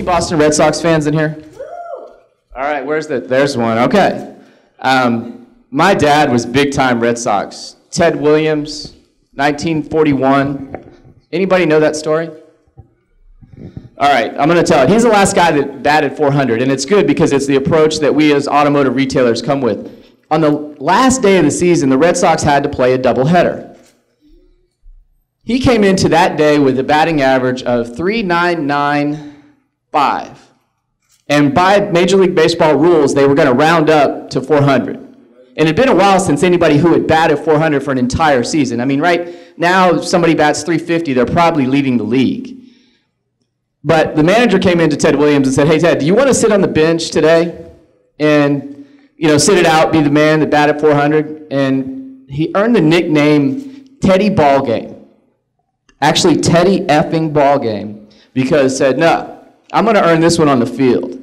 Boston Red Sox fans in here? All right, there's one, okay. My dad was big-time Red Sox. Ted Williams, 1941. Anybody know that story? All right, I'm going to tell it. He's the last guy that batted 400, and it's good because it's the approach that we as automotive retailers come with. On the last day of the season, the Red Sox had to play a doubleheader. He came into that day with a batting average of .399.5. And by Major League Baseball rules, they were going to round up to 400. And it had been a while since anybody who had batted 400 for an entire season. I mean, right now, if somebody bats 350, they're probably leading the league. But the manager came into Ted Williams and said, hey, Ted, do you want to sit on the bench today and, sit it out, be the man that batted 400? And he earned the nickname Teddy Ballgame. Actually, Teddy effing Ballgame, because said, no, I'm going to earn this one on the field.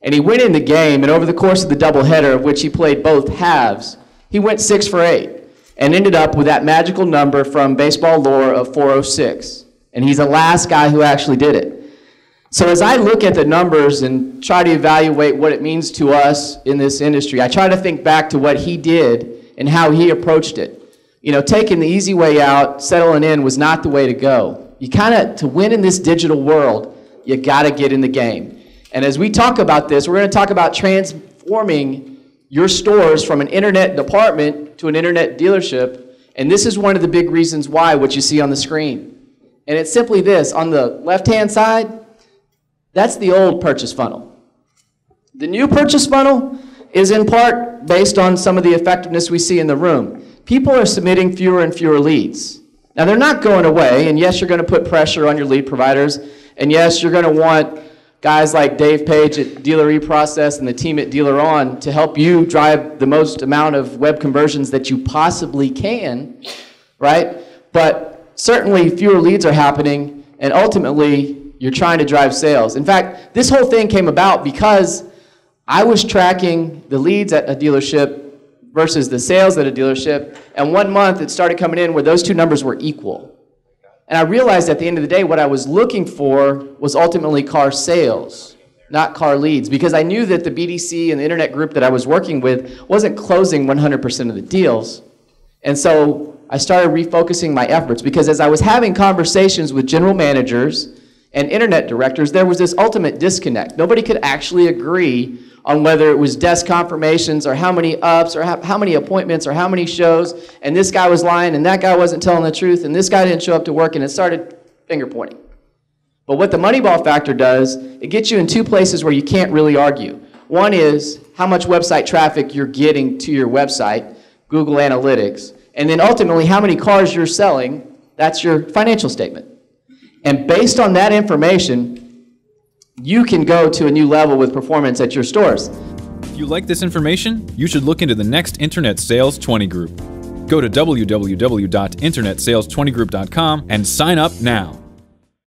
And he went in the game, and over the course of the doubleheader, of which he played both halves, he went 6 for 8 and ended up with that magical number from baseball lore of 406. And he's the last guy who actually did it. So as I look at the numbers and try to evaluate what it means to us in this industry, I try to think back to what he did and how he approached it. Taking the easy way out, settling in was not the way to go. To win in this digital world, you got to get in the game. And as we talk about this, we're going to talk about transforming your stores from an internet department to an internet dealership. And this is one of the big reasons why, what you see on the screen. And it's simply this. On the left-hand side, that's the old purchase funnel. The new purchase funnel is in part based on some of the effectiveness we see in the room. People are submitting fewer and fewer leads. Now, they're not going away, and yes, you're going to put pressure on your lead providers, and yes, you're going to want guys like Dave Page at Dealer eProcess and the team at Dealer On to help you drive the most amount of web conversions that you possibly can, right? But certainly fewer leads are happening, and ultimately, you're trying to drive sales. In fact, this whole thing came about because I was tracking the leads at a dealership versus the sales at a dealership, and 1 month it started coming in where those two numbers were equal. And I realized at the end of the day what I was looking for was ultimately car sales, not car leads, because I knew that the BDC and the internet group that I was working with wasn't closing 100% of the deals. And so I started refocusing my efforts, because as I was having conversations with general managers and internet directors, there was this ultimate disconnect. Nobody could actually agree on whether it was desk confirmations or how many ups or how many appointments or how many shows, and this guy was lying and that guy wasn't telling the truth and this guy didn't show up to work, and it started finger pointing. But what the Moneyball factor does, it gets you in two places where you can't really argue. One is how much website traffic you're getting to your website, Google Analytics, and then ultimately how many cars you're selling, that's your financial statement. And based on that information, you can go to a new level with performance at your stores. If you like this information, you should look into the next Internet Sales 20 Group. Go to www.internetsales20group.com and sign up now.